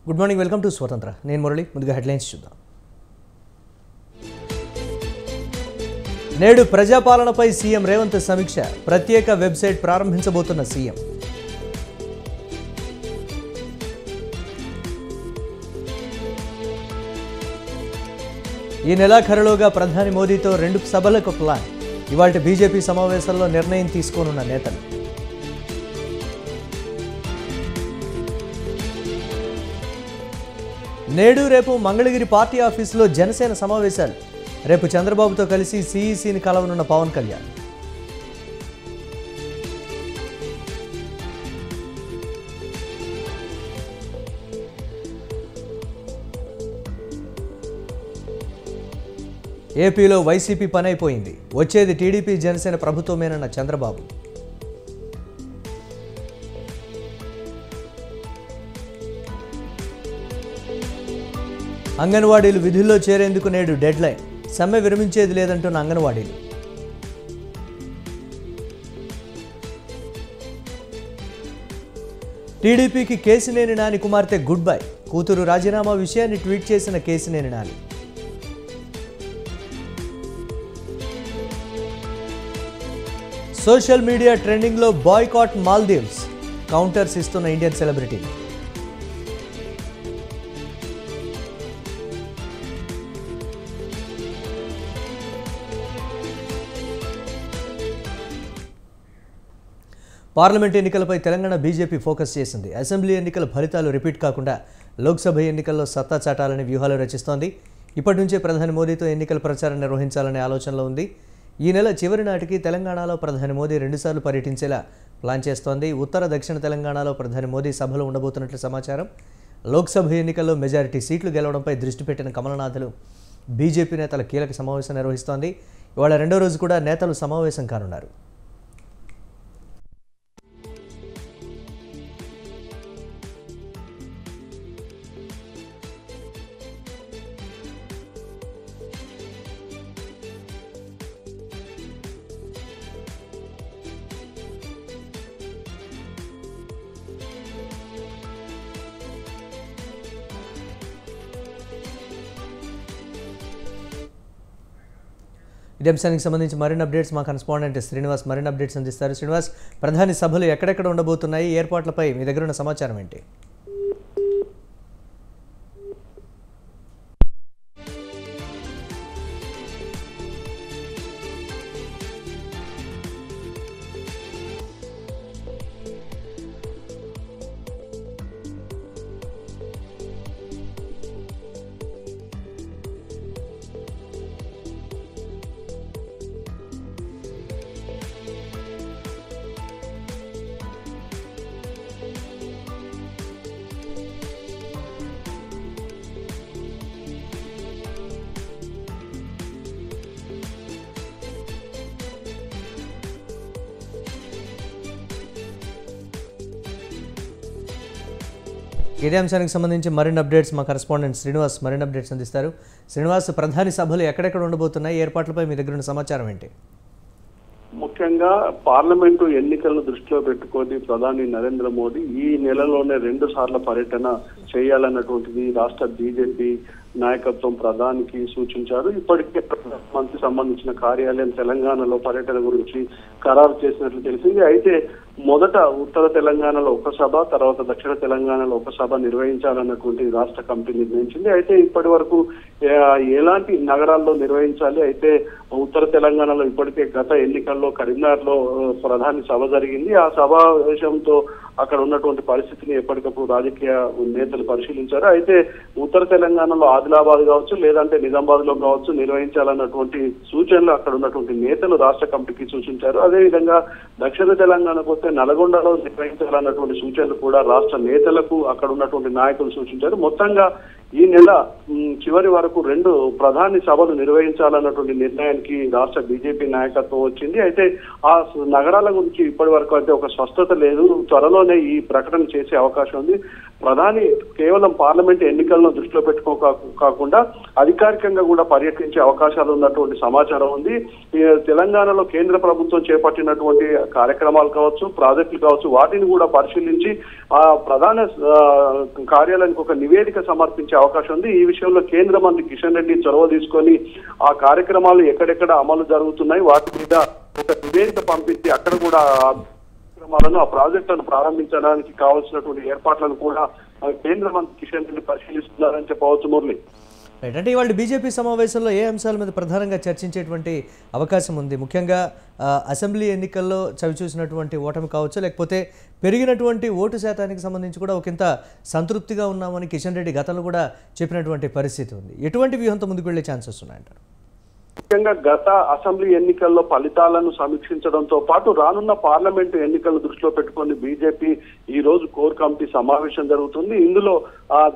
Good morning, welcome to స్వతంత్ర. నేను మురళి. ముందుగా హెడ్లైన్స్ చూద్దాం. నేడు ప్రజాపాలనపై సీఎం రేవంత్ సమీక్ష. ప్రత్యేక వెబ్సైట్ ప్రారంభించబోతున్న సీఎం. ఈ నెలాఖరులోగా ప్రధాని మోదీతో 2 సభలకు ప్లాన్. ఇవాళ బీజేపీ సమావేశంలో నిర్ణయం తీసుకోనున్న నేతలు. నేడు రేపు మంగళగిరి పార్టీ ఆఫీసులో జనసేన సమావేశాలు. రేపు చంద్రబాబుతో కలిసి సీఈసీని కలవనున్న పవన్ కళ్యాణ్. ఏపీలో వైసీపీ పనైపోయింది. వచ్చేది టీడీపీ జనసేన ప్రభుత్వమేనన్న చంద్రబాబు. అంగన్వాడీలు విధుల్లో చేరేందుకు నేడు డెడ్ లైన్. సమ్మె విరమించేది లేదంటున్న అంగన్వాడీలు. టీడీపీకి కేశినేని నాని కుమార్తె గుడ్ బై. కూతురు రాజీనామా విషయాన్ని ట్వీట్ చేసిన కేశినేని నాని. సోషల్ మీడియా ట్రెండింగ్లో బాయ్కాట్ మాల్దీవ్స్. కౌంటర్స్ ఇస్తున్న ఇండియన్ సెలబ్రిటీలు. పార్లమెంట్ ఎన్నికలపై తెలంగాణ బీజేపీ ఫోకస్ చేసింది. అసెంబ్లీ ఎన్నికల ఫలితాలు రిపీట్ కాకుండా లోక్సభ ఎన్నికల్లో సత్తా చాటాలని వ్యూహాలు రచిస్తోంది. ఇప్పటి నుంచే ప్రధాని మోదీతో ఎన్నికల ప్రచారం నిర్వహించాలనే ఆలోచనలో ఉంది. ఈ నెల చివరి నాటికి తెలంగాణలో ప్రధాని మోదీ 2 సార్లు పర్యటించేలా ప్లాన్ చేస్తోంది. ఉత్తర దక్షిణ తెలంగాణలో ప్రధాని మోదీ సభలు ఉండబోతున్నట్లు సమాచారం. లోక్సభ ఎన్నికల్లో మెజారిటీ సీట్లు గెలవడంపై దృష్టి పెట్టిన కమలనాథులు బీజేపీ నేతల కీలక సమావేశం నిర్వహిస్తోంది. ఇవాళ 2వ రోజు కూడా నేతలు సమావేశం కానున్నారు. ఇదే అంశానికి సంబంధించి మరిన్ని అప్డేట్స్ మా కరెస్పాండెంట్ శ్రీనివాస్ మరిన్ని అప్డేట్స్ అందిస్తారు. శ్రీనివాస్, ప్రధాని సభలు ఎక్కడెక్కడ ఉండబోతున్నాయి? ఏర్పాట్లపై మీ దగ్గర ఉన్న సమాచారం ఏంటి? ఇదే అంశానికి సంబంధించి మరిన్ని అప్డేట్స్ మా కరెస్పాండెంట్ శ్రీనివాస్ మరిన్ని అప్డేట్స్ అందిస్తారు. శ్రీనివాస్, ప్రధాని సభలు ఎక్కడెక్కడ ఉండబోతున్నాయి? ఏర్పాట్లపై మీ దగ్గర ఉన్న సమాచారం ఏంటి? ముఖ్యంగా పార్లమెంటు ఎన్నికలను దృష్టిలో పెట్టుకొని ప్రధాని నరేంద్ర మోదీ ఈ నెలలోనే 2 సార్ల పర్యటన చేయాలన్నటువంటిది రాష్ట్ర బీజేపీ నాయకత్వం ప్రధానికి సూచించారు. ఇప్పటికే ప్రధానమంత్రి సంబంధించిన కార్యాలయం తెలంగాణలో పర్యటన గురించి ఖరారు చేసినట్లు తెలిసింది. అయితే మొదట ఉత్తర తెలంగాణలో 1 సభ, తర్వాత దక్షిణ తెలంగాణలో 1 సభ నిర్వహించాలన్నటువంటి రాష్ట్ర కమిటీ నిర్ణయించింది. అయితే ఇప్పటి వరకు ఎలాంటి నగరాల్లో నిర్వహించాలి? అయితే ఉత్తర తెలంగాణలో ఇప్పటికే గత ఎన్నికల్లో కరీంనగర్లో ప్రధాని సభ జరిగింది. ఆ సమావేశంతో అక్కడ ఉన్నటువంటి పరిస్థితిని ఎప్పటికప్పుడు రాజకీయ నేతలు పరిశీలించారు. అయితే ఉత్తర తెలంగాణలో ఆదిలాబాద్ కావచ్చు, లేదంటే నిజామాబాద్ లో కావచ్చు నిర్వహించాలన్నటువంటి సూచనలు అక్కడ ఉన్నటువంటి నేతలు రాష్ట్ర కమిటీకి సూచించారు. అదేవిధంగా దక్షిణ తెలంగాణకు వస్తే నల్గొండలో నిర్వహించాలన్నటువంటి సూచనలు కూడా రాష్ట్ర నేతలకు అక్కడ ఉన్నటువంటి నాయకులు సూచించారు. మొత్తంగా ఈ నెల చివరి వరకు 2 ప్రధాని సభలు నిర్వహించాలన్నటువంటి నిర్ణయానికి రాష్ట్ర బీజేపీ నాయకత్వం వచ్చింది. అయితే ఆ నగరాల గురించి ఇప్పటి వరకు అయితే ఒక స్పష్టత లేదు. త్వరలోనే ఈ ప్రకటన చేసే అవకాశం ఉంది. ప్రధాని కేవలం పార్లమెంట్ ఎన్నికలను దృష్టిలో కాకుండా అధికారికంగా కూడా పర్యటించే అవకాశాలు ఉన్నటువంటి సమాచారం ఉంది. తెలంగాణలో కేంద్ర ప్రభుత్వం చేపట్టినటువంటి కార్యక్రమాలు కావచ్చు, ప్రాజెక్టులు కావచ్చు, వాటిని కూడా పరిశీలించి ఆ ప్రధాన కార్యాలయానికి ఒక నివేదిక సమర్పించే అవకాశం ఉంది. ఈ విషయంలో కేంద్ర మంత్రి కిషన్ రెడ్డి చొరవ తీసుకొని ఆ కార్యక్రమాలు ఎక్కడెక్కడ అమలు జరుగుతున్నాయి వాటి మీద ఒక నివేదిక పంపించి అక్కడ కూడా ఆ ప్రాజెక్టులను ప్రారంభించడానికి కావాల్సినటువంటి ఏర్పాట్లను కూడా కేంద్ర మంత్రి కిషన్ రెడ్డి పరిశీలిస్తున్నారని చెప్పవచ్చు మురళి. రైట్, అంటే ఇవాళ బీజేపీ సమావేశంలో ఏ అంశాల మీద ప్రధానంగా చర్చించేటువంటి అవకాశం ఉంది? ముఖ్యంగా అసెంబ్లీ ఎన్నికల్లో చవిచూసినటువంటి ఓటమి కావచ్చు, లేకపోతే పెరిగినటువంటి ఓటు శాతానికి సంబంధించి కూడా ఒకంత సంతృప్తిగా ఉన్నామని కిషన్ రెడ్డి గతంలో కూడా చెప్పినటువంటి పరిస్థితి ఉంది. ఎటువంటి వ్యూహంతో ముందుకు వెళ్లే ఛాన్సెస్ ఉన్నాయంటారు? ముఖ్యంగా గత అసెంబ్లీ ఎన్నికల్లో ఫలితాలను సమీక్షించడంతో పాటు రానున్న పార్లమెంటు ఎన్నికలను దృష్టిలో పెట్టుకుని బీజేపీ ఈ రోజు కోర్ కమిటీ సమావేశం జరుగుతుంది. ఇందులో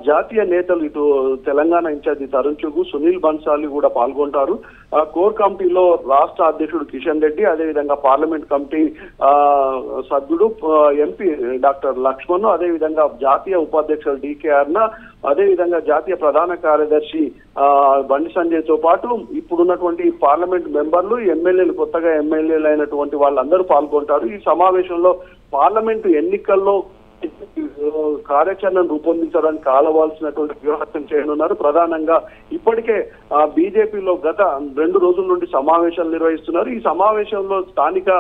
జాతీయ నేతలు ఇటు తెలంగాణ ఇన్ఛార్జి తరుణ్ చుగ్, సునీల్ బన్సాలి కూడా పాల్గొంటారు. కోర్ కమిటీలో రాష్ట్ర అధ్యక్షుడు కిషన్ రెడ్డి, అదేవిధంగా పార్లమెంట్ కమిటీ సభ్యుడు ఎంపీ డాక్టర్ లక్ష్మణ్, అదేవిధంగా జాతీయ ఉపాధ్యక్షుడు డికే అర్ణ, అదేవిధంగా జాతీయ ప్రధాన కార్యదర్శి బండి సంజయ్ తో పాటు ఇప్పుడున్నటువంటి పార్లమెంట్ మెంబర్లు, ఎమ్మెల్యేలు, కొత్తగా ఎమ్మెల్యేలు అయినటువంటి వాళ్ళందరూ పాల్గొంటారు. ఈ సమావేశంలో పార్లమెంటు ఎన్నికల్లో కార్యాచరణను రూపొందించడానికి కాలవాల్సినటువంటి వ్యూహం చేయనున్నారు. ప్రధానంగా ఇప్పటికే బీజేపీలో గత 2 రోజుల నుండి సమావేశాలు నిర్వహిస్తున్నారు. ఈ సమావేశంలో స్థానిక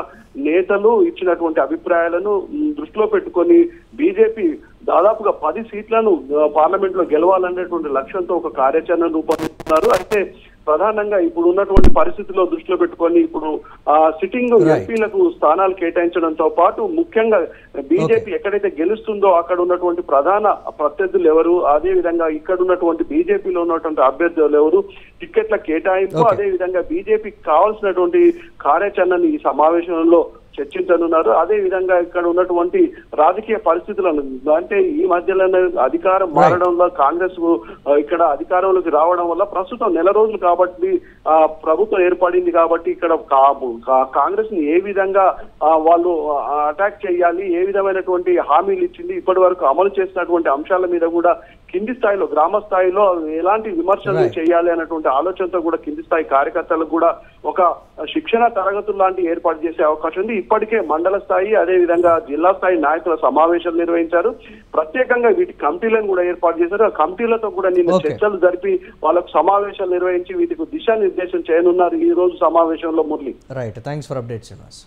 నేతలు ఇచ్చినటువంటి అభిప్రాయాలను దృష్టిలో పెట్టుకొని బీజేపీ దాదాపుగా 10 సీట్లను పార్లమెంట్ లో గెలవాలనేటువంటి లక్ష్యంతో ఒక కార్యాచరణ రూపొందిస్తున్నారు. అయితే ప్రధానంగా ఇప్పుడు ఉన్నటువంటి పరిస్థితుల్లో దృష్టిలో పెట్టుకొని ఇప్పుడు సిట్టింగ్ ఎంపీలకు స్థానాలు కేటాయించడంతో పాటు ముఖ్యంగా బీజేపీ ఎక్కడైతే గెలుస్తుందో అక్కడ ఉన్నటువంటి ప్రధాన ప్రత్యర్థులు ఎవరు, అదే విధంగా ఇక్కడ ఉన్నటువంటి బీజేపీలో ఉన్నటువంటి అభ్యర్థులు ఎవరు, టికెట్ల కేటాయింపు, అదే విధంగా బీజేపీకి కావాల్సినటువంటి కార్యాచరణని ఈ సమావేశంలో చర్చించనున్నారు. అదే విధంగా ఇక్కడ ఉన్నటువంటి రాజకీయ పరిస్థితులను, అంటే ఈ మధ్యలో అధికారం మారడంలో కాంగ్రెస్ ఇక్కడ అధికారంలోకి రావడం వల్ల ప్రస్తుతం నెల రోజులు కాబట్టి ప్రభుత్వం ఏర్పడింది కాబట్టి ఇక్కడ కాంగ్రెస్ ని ఏ విధంగా వాళ్ళు అటాక్ చేయాలి, ఏ విధమైనటువంటి హామీలు ఇచ్చింది, ఇప్పటి వరకు అమలు చేసినటువంటి అంశాల మీద కూడా కింది స్థాయిలో, గ్రామ స్థాయిలో ఎలాంటి విమర్శలు చేయాలి అన్నటువంటి ఆలోచనతో కూడా కింది స్థాయి కార్యకర్తలకు కూడా ఒక శిక్షణ తరగతులు లాంటి ఏర్పాటు చేసే అవకాశం ఉంది. ఇప్పటికే మండల స్థాయి, అదే విధంగా జిల్లా స్థాయి నాయకుల సమావేశాలు నిర్వహించారు. ప్రత్యేకంగా వీటి కమిటీలను కూడా ఏర్పాటు చేశారు. ఆ కమిటీలతో కూడా నిన్న చర్చలు జరిపి వాళ్ళకు సమావేశాలు నిర్వహించి వీటికి దిశానిర్దేశం చేయనున్నారు ఈ రోజు సమావేశంలో Murali. Right, thanks for updates Srinivas.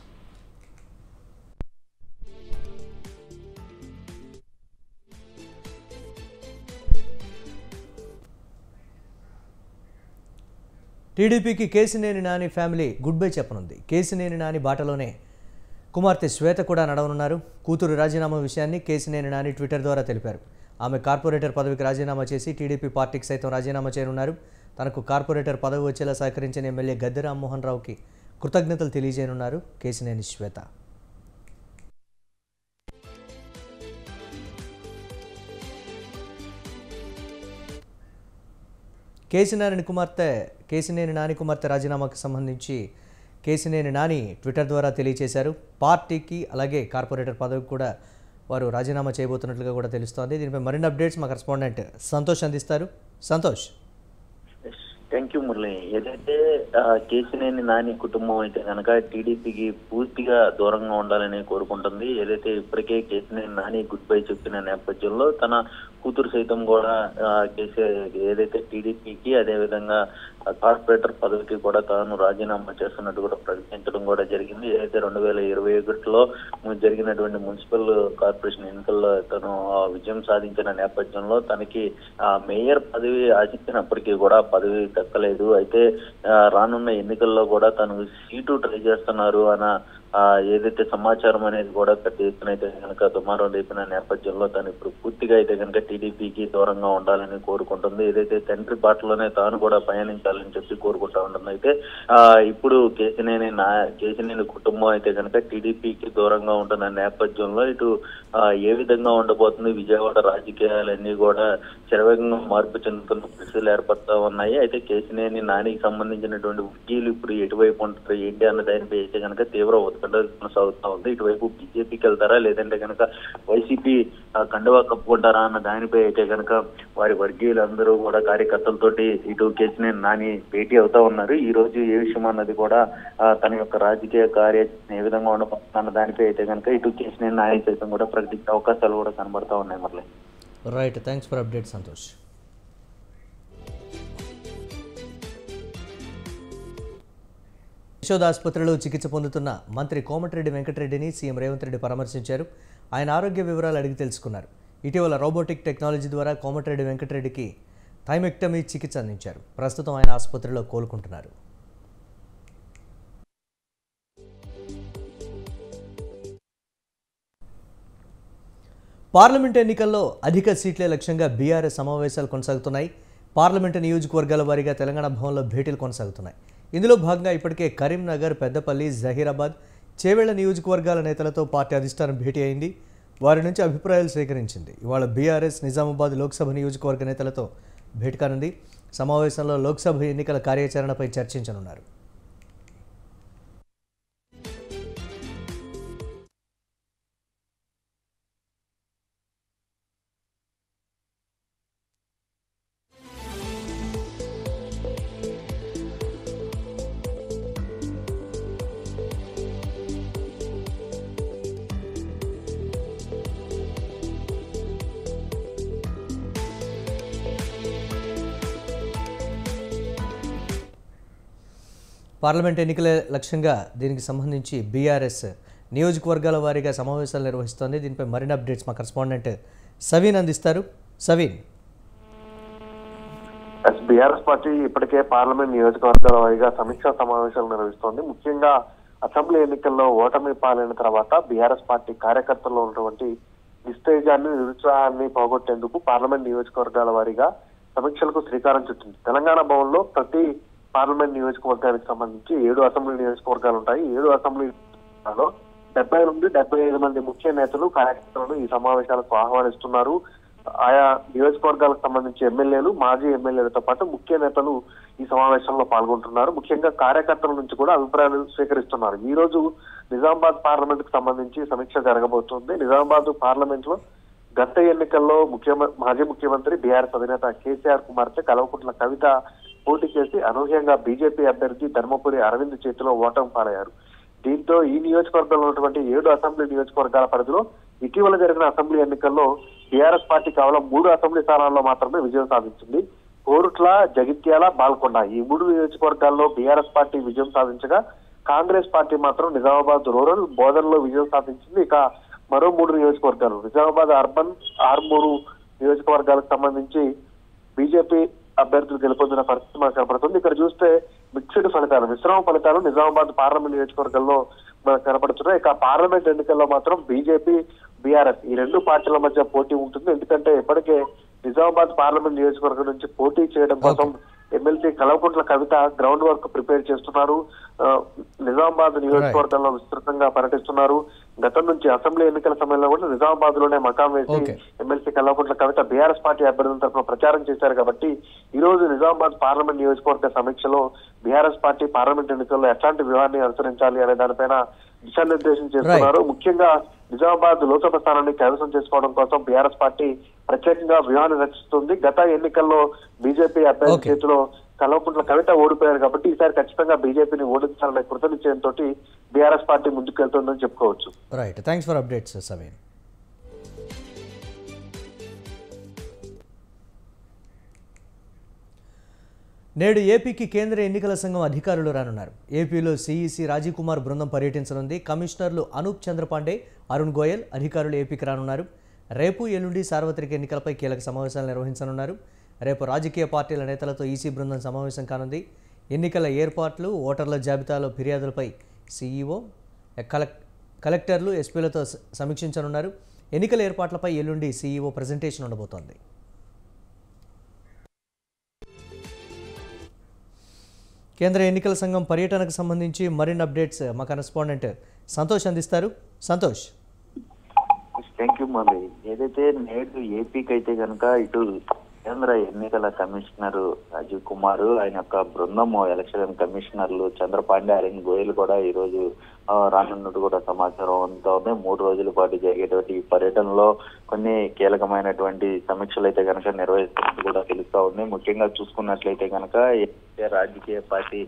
టీడీపీకి Kesineni Nani family goodbye చెప్పనుంది. కేసినేని నాని బాటలోనే కుమార్తె శ్వేత కూడా నడవనున్నారు. కూతురు రాజీనామా విషయాన్ని కేసినేని నాని ట్విట్టర్ ద్వారా తెలిపారు. ఆమె కార్పొరేటర్ పదవికి రాజీనామా చేసి టీడీపీ పార్టీకి సైతం రాజీనామా చేయనున్నారు. తనకు కార్పొరేటర్ పదవి వచ్చేలా సహకరించిన ఎమ్మెల్యే గద్దె రామ్మోహన్ రావుకి కృతజ్ఞతలు తెలియజేయనున్నారు కేసినేని శ్వేత. కేసినేని నాని కుమార్తె రాజీనామాకు సంబంధించి కేసినేని నాని ట్విట్టర్ ద్వారా తెలియజేశారు. పార్టీకి అలాగే కార్పొరేటర్ పదవికి కూడా వారు రాజీనామా చేయబోతున్నట్లుగా కూడా తెలుస్తోంది. దీనిపై మరిన్ని అప్డేట్స్ మా కరెస్పాండెంట్ సంతోష్ అందిస్తారు. సంతోష్. Thank you Murali. ఏదైతే కేసినేని నాని కుటుంబం అయితే కనుక టీడీపీకి పూర్తిగా దూరంగా ఉండాలని కోరుకుంటుంది. ఏదైతే ఇప్పటికే కేసినేని నాని గుడ్ బై చెప్పిన నేపథ్యంలో తన కూతురు సైతం కూడా ఏదైతే టీడీపీకి అదేవిధంగా కార్పొరేటర్ పదవికి కూడా తాను రాజీనామా చేస్తున్నట్టు కూడా ప్రకటించడం కూడా జరిగింది. ఏదైతే 2021లో జరిగినటువంటి మున్సిపల్ కార్పొరేషన్ ఎన్నికల్లో తను విజయం సాధించిన నేపథ్యంలో తనకి మేయర్ పదవి ఆశించినప్పటికీ కూడా పదవి దక్కలేదు. అయితే రానున్న ఎన్నికల్లో కూడా తను సీటు ట్రై చేస్తున్నారు అన్న ఏదైతే సమాచారం అనేది కూడా పెద్ద ఎత్తున అయితే కనుక దుమారం రేపిన నేపథ్యంలో తను ఇప్పుడు పూర్తిగా అయితే కనుక టీడీపీకి దూరంగా ఉండాలని కోరుకుంటుంది. ఏదైతే తండ్రి బాటలోనే తాను కూడా పయనించాలి ఉండాలని చెప్పి కోరుకుంటా ఉంటుంది. అయితే ఇప్పుడు కేశినేని కుటుంబం అయితే కనుక టీడీపీకి దూరంగా ఉంటున్న నేపథ్యంలో ఇటు ఏ విధంగా ఉండబోతుంది, విజయవాడ రాజకీయాలన్నీ కూడా శరవేగంగా మార్పు చెందుతున్న పరిస్థితులు ఏర్పడుతూ ఉన్నాయి. అయితే కేశినేని నానికి సంబంధించినటువంటి వర్గీయులు ఇప్పుడు ఎటువైపు ఉంటారు ఏంటి అన్న దానిపై అయితే కనుక తీవ్ర ఉత్కంఠ కొనసాగుతా ఉంది. ఇటువైపు బీజేపీకి వెళ్తారా లేదంటే కనుక వైసీపీ కండువా కప్పుకుంటారా అన్న దానిపై అయితే కనుక వారి వర్గీయులందరూ కూడా కార్యకర్తలతోటి ఇటు కేశినేని నాని భేటీ అవుతా ఉన్నారు. ఈ రోజు ఏ విషయం అన్నది కూడా తన యొక్క రాజకీయ కార్యాచరణ ఏ విధంగా ఉండబోతున్న దానిపై అయితే కనుక ఇటు కేశినేని నాని సైతం కూడా ప్రకటించే అవకాశాలు కూడా కనబడతా ఉన్నాయి. మరి right, thanks for update Santosh. Yashoda ఆసుపత్రిలో చికిత్స పొందుతున్న మంత్రి కోమటిరెడ్డి వెంకటరెడ్డిని సీఎం రేవంత్ రెడ్డి పరామర్శించారు. ఆయన ఆరోగ్య వివరాలు అడిగి తెలుసుకున్నారు. ఇటీవల రోబోటిక్ టెక్నాలజీ ద్వారా కోమటిరెడ్డి వెంకటరెడ్డికి థైమెక్టమీ చికిత్స అందించారు. ప్రస్తుతం ఆయన ఆసుపత్రిలో కోలుకుంటున్నారు. పార్లమెంట్ ఎన్నికల్లో అధిక సీట్లే లక్ష్యంగా బీఆర్ఎస్ సమావేశాలు కొనసాగుతున్నాయి. పార్లమెంటు నియోజకవర్గాల వారీగా తెలంగాణ భవన్లో భేటీలు కొనసాగుతున్నాయి. ఇందులో భాగంగా ఇప్పటికే కరీంనగర్, పెద్దపల్లి, జహీరాబాద్, చేవెళ్ల నియోజకవర్గాల నేతలతో పార్టీ అధిష్టానం భేటీ అయింది. వారి నుంచి అభిప్రాయాలు సేకరించింది. ఇవాళ బీఆర్ఎస్ నిజామాబాద్ లోక్సభ నియోజకవర్గ నేతలతో భేటీ కానుంది. సమావేశంలో లోక్సభ ఎన్నికల కార్యాచరణపై చర్చించనున్నారు. పార్లమెంట్ ఎన్నికల లక్ష్యంగా దీనికి సంబంధించి బీఆర్ఎస్ నియోజకవర్గాల వారీగా సమావేశాలు నిర్వహిస్తోంది. దీనిపై మరిన్ని అప్డేట్స్ మా కరెస్పాండెంట్ సవీన్ అందిస్తారు. సవీన్, బీఆర్ఎస్ పార్టీ ఇప్పటికే పార్లమెంట్ నియోజకవర్గాల వారీగా సమీక్షా సమావేశాలు నిర్వహిస్తోంది. ముఖ్యంగా అసెంబ్లీ ఎన్నికల్లో ఓటమి పాలైన తర్వాత బీఆర్ఎస్ పార్టీ కార్యకర్తల్లో ఉన్నటువంటి నిస్తేజాన్ని, నిరుత్సాహాన్ని పోగొట్టేందుకు పార్లమెంట్ నియోజకవర్గాల వారీగా సమీక్షలకు శ్రీకారం చుట్టింది. తెలంగాణ భవన్లో ప్రతి పార్లమెంట్ నియోజకవర్గానికి సంబంధించి 7 అసెంబ్లీ నియోజకవర్గాలు ఉంటాయి. 7 అసెంబ్లీ నియోజకవర్గాల్లో 70 నుండి 75 మంది ముఖ్య నేతలు, కార్యకర్తలను ఈ సమావేశాలకు ఆహ్వానిస్తున్నారు. ఆయా నియోజకవర్గాలకు సంబంధించి ఎమ్మెల్యేలు, మాజీ ఎమ్మెల్యేలతో పాటు ముఖ్య నేతలు ఈ సమావేశంలో పాల్గొంటున్నారు. ముఖ్యంగా కార్యకర్తల నుంచి కూడా అభిప్రాయాలు స్వీకరిస్తున్నారు. ఈ రోజు నిజామాబాద్ పార్లమెంట్ కు సంబంధించి సమీక్ష జరగబోతుంది. నిజామాబాద్ పార్లమెంట్ లో గత ఎన్నికల్లో మాజీ ముఖ్యమంత్రి బీఆర్ఎస్ అధినేత కేసీఆర్ కుమార్తె కల్వకుంట్ల కవిత పోటీ చేసి అనూహ్యంగా బీజేపీ అభ్యర్థి ధర్మపురి అరవింద్ చేతిలో ఓటమి పాలయ్యారు. దీంతో ఈ నియోజకవర్గంలో ఉన్నటువంటి 7 అసెంబ్లీ నియోజకవర్గాల పరిధిలో ఇటీవల జరిగిన అసెంబ్లీ ఎన్నికల్లో బీఆర్ఎస్ పార్టీ కేవలం 3 అసెంబ్లీ స్థానాల్లో మాత్రమే విజయం సాధించింది. కోరుట్ల, జగిత్యాల, బాల్కొండ ఈ 3 నియోజకవర్గాల్లో బీఆర్ఎస్ పార్టీ విజయం సాధించగా కాంగ్రెస్ పార్టీ మాత్రం నిజామాబాద్ రూరల్, బోధనలో విజయం సాధించింది. ఇక మరో 3 నియోజకవర్గాలు నిజామాబాద్ అర్బన్, ఆర్మూరు నియోజకవర్గాలకు సంబంధించి బీజేపీ అభ్యర్థులు గెలుపొందిన పరిస్థితి మనకు కనపడుతుంది. ఇక్కడ చూస్తే మిక్స్డ్ ఫలితాలు, మిశ్రమ ఫలితాలు నిజామాబాద్ పార్లమెంట్ నియోజకవర్గంలో మనకు కనపడుతున్నాయి. ఇక పార్లమెంట్ ఎన్నికల్లో మాత్రం బీజేపీ, బీఆర్ఎస్ ఈ 2 పార్టీల మధ్య పోటీ ఉంటుంది. ఎందుకంటే ఇప్పటికే నిజామాబాద్ పార్లమెంట్ నియోజకవర్గం నుంచి పోటీ చేయడం కోసం MLC Kalvakuntla Kavitha ground work prepare చేస్తున్నారు. నిజామాబాద్ నియోజకవర్గంలో విస్తృతంగా పర్యటిస్తున్నారు. గతం నుంచి అసెంబ్లీ ఎన్నికల సమయంలో కూడా నిజామాబాద్ లోనే మకాం వేసి MLC Kalvakuntla Kavitha BRS party అభ్యర్థుల తరఫున ప్రచారం చేశారు. కాబట్టి ఈ రోజు నిజామాబాద్ పార్లమెంట్ నియోజకవర్గ సమీక్షలో బీఆర్ఎస్ పార్టీ పార్లమెంట్ ఎన్నికల్లో ఎట్లాంటి వ్యూహాన్ని అనుసరించాలి అనే దానిపైన దిశానిర్దేశం చేస్తున్నారు. ముఖ్యంగా నిజామాబాద్ లోక్సభ స్థానాన్ని కైవసం చేసుకోవడం కోసం బీఆర్ఎస్ పార్టీ ప్రత్యేకంగా వ్యూహాన్ని రచిస్తుంది. గత ఎన్నికల్లో బీజేపీ అభ్యర్థి చేతిలో కల్వకుంట్ల కవిత ఓడిపోయారు కాబట్టి ఈసారి ఖచ్చితంగా బీజేపీని ఓడించాలనే కృతనిశ్చయంతో బీఆర్ఎస్ పార్టీ ముందుకెళ్తుందని చెప్పుకోవచ్చు. Right, thanks for updates Saveen. నేడు ఏపీకి కేంద్ర ఎన్నికల సంఘం అధికారులు రానున్నారు. ఏపీలో సిఈసి రాజీవ్ కుమార్ బృందం పర్యటించనుంది. కమిషనర్లు అనూప్ చంద్రపాండే, అరుణ్ గోయల్ అధికారులు ఏపీకి రానున్నారు. రేపు, ఎల్లుండి సార్వత్రిక ఎన్నికలపై కీలక సమావేశాలు నిర్వహించనున్నారు. రేపు రాజకీయ పార్టీల నేతలతో ఈసీ బృందం సమావేశం కానుంది. ఎన్నికల ఏర్పాట్లు, ఓటర్ల జాబితాలో ఫిర్యాదులపై సీఈఓ, కలెక్టర్లు, ఎస్పీలతో సమీక్షించనున్నారు. ఎన్నికల ఏర్పాట్లపై ఎల్లుండి సీఈఓ ప్రజెంటేషన్ ఉండబోతోంది. కేంద్ర ఎన్నికల సంఘం పర్యటనకు సంబంధించి మరిన్ని అప్డేట్స్ మా కరెస్పాండెంట్ సంతోష్ అందిస్తారు. సంతోష్. థ్యాంక్ యూ మళ్ళీ. ఏదైతే నేడు ఏపీకి అయితే కనుక ఇటు కేంద్ర ఎన్నికల కమిషనర్ రాజీవ్ కుమార్, ఆయన యొక్క బృందం ఎలక్షన్ కమిషనర్లు చంద్రపాండే, అరవింద్ గోయల్ కూడా ఈ రోజు రానున్నట్టు కూడా సమాచారం అంతా ఉంది. 3 రోజుల పాటు జరిగేటువంటి ఈ పర్యటనలో కొన్ని కీలకమైనటువంటి సమీక్షలు అయితే కనుక నిర్వహిస్తున్నట్టు కూడా తెలుస్తా ఉంది. ముఖ్యంగా చూసుకున్నట్లయితే కనుక రాజకీయ పార్టీ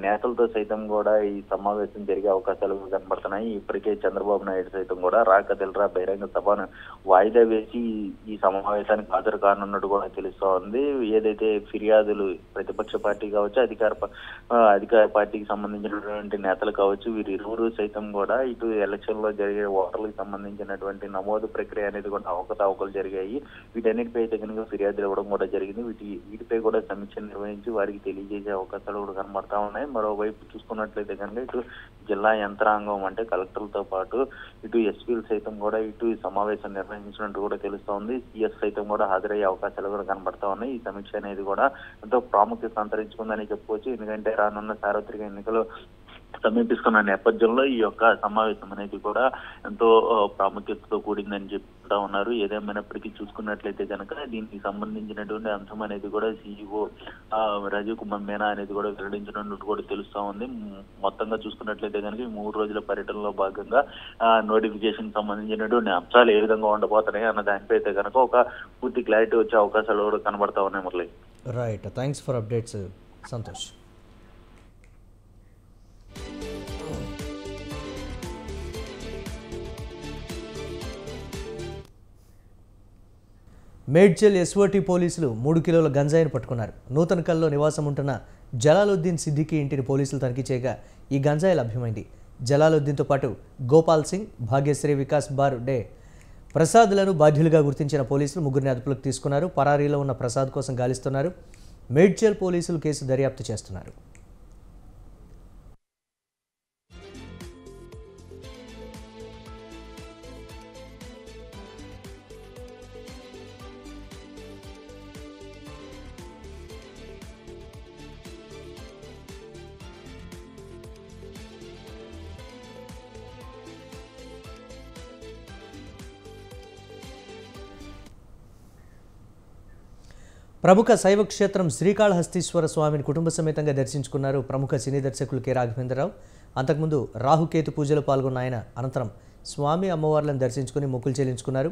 నేతలతో సైతం కూడా ఈ సమావేశం జరిగే అవకాశాలు కనబడుతున్నాయి. ఇప్పటికే చంద్రబాబు నాయుడు సైతం కూడా రాకదిల్రా బహిరంగ సభను వాయిదా వేసి ఈ సమావేశానికి హాజరు కానున్నట్టు కూడా తెలుస్తా ఉంది. ఏదైతే ఫిర్యాదులు ప్రతిపక్ష పార్టీ కావచ్చు, అధికార పార్టీకి సంబంధించినటువంటి నేతలు కావచ్చు, వీరిరువురు సైతం కూడా ఇటు ఎలక్షన్ లో జరిగే ఓటర్లకు సంబంధించినటువంటి నమోదు ప్రక్రియ అనేది కూడా అవకతవకలు జరిగాయి. వీటన్నిటిపై అయితే కనుక ఫిర్యాదులు ఇవ్వడం కూడా జరిగింది. వీటిపై కూడా సమీక్ష నిర్వహించి వారికి తెలియజేసే అవకాశాలు కూడా కనబడతా ఉన్నాయి. మరోవైపు చూసుకున్నట్లయితే కనుక ఇటు జిల్లా యంత్రాంగం అంటే కలెక్టర్లతో పాటు ఇటు ఎస్పీలు సైతం కూడా ఇటు ఈ సమావేశం నిర్వహించినట్టు కూడా తెలుస్తా ఉంది. సిఎస్ సైతం కూడా హాజరయ్యే అవకాశాలు కూడా కనబడతా ఉన్నాయి. ఈ సమీక్ష అనేది కూడా ఎంతో ప్రాముఖ్యత సంతరించుకుందని చెప్పుకోవచ్చు. ఎందుకంటే రానున్న సార్వత్రిక ఎన్నికలు సమీపిస్తున్న నేపథ్యంలో ఈ యొక్క సమావేశం అనేది కూడా ఎంతో ప్రాముఖ్యతతో కూడిందని చెప్తా ఉన్నారు. ఏదేమైనప్పటికీ చూసుకున్నట్లయితే కనుక దీనికి సంబంధించినటువంటి అంశం అనేది కూడా సీఈఓ రాజీవ్ కుమార్ మీనా అనేది కూడా వెల్లడించినట్టు కూడా తెలుస్తా ఉంది. మొత్తంగా చూసుకున్నట్లయితే కనుక ఈ 3 రోజుల పర్యటనలో భాగంగా నోటిఫికేషన్ సంబంధించినటువంటి అంశాలు ఏ విధంగా ఉండబోతున్నాయి అన్న దానిపై అయితే కనుక ఒక పూర్తి క్లారిటీ వచ్చే అవకాశాలు కూడా కనబడతా ఉన్నాయి. Murali. Right, thanks for updates Santosh. Medchal SOT పోలీసులు 3 కిలోల గంజాయిని పట్టుకున్నారు. నూతనకల్లో నివాసం ఉంటున్న జలాలుద్దీన్ సిద్దికి ఇంటిని పోలీసులు తనిఖీ చేయగా ఈ గంజాయి లభ్యమైంది. జలాలుద్దీన్తో పాటు గోపాల్ సింగ్, భాగ్యశ్రీ, వికాస్ బార్ డే, ప్రసాద్లను బాధ్యులుగా గుర్తించిన పోలీసులు 3 అదుపులోకి తీసుకున్నారు. పరారీలో ఉన్న ప్రసాద్ కోసం గాలిస్తున్నారు. మేడ్చల్ పోలీసులు కేసు దర్యాప్తు చేస్తున్నారు. ప్రముఖ శైవ క్షేత్రం శ్రీకాళహస్తీశ్వర స్వామిని కుటుంబ సమేతంగా దర్శించుకున్నారు ప్రముఖ సినీ దర్శకులు కె రాఘవేంద్రరావు. అంతకుముందు రాహుకేతు పూజలో పాల్గొన్న ఆయన అనంతరం స్వామి అమ్మవార్లను దర్శించుకుని మొక్కులు చెల్లించుకున్నారు.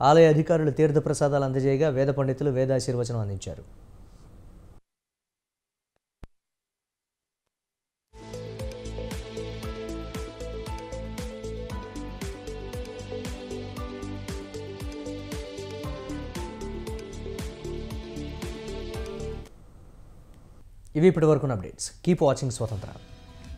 ఆలయ అధికారులు తీర్థ ప్రసాదాలు అందజేయగా వేద పండితులు వేదాశీర్వచనం అందించారు. ఇవి ఇప్పటివరకు అప్డేట్స్. కీప్ వాచింగ్ స్వతంత్ర.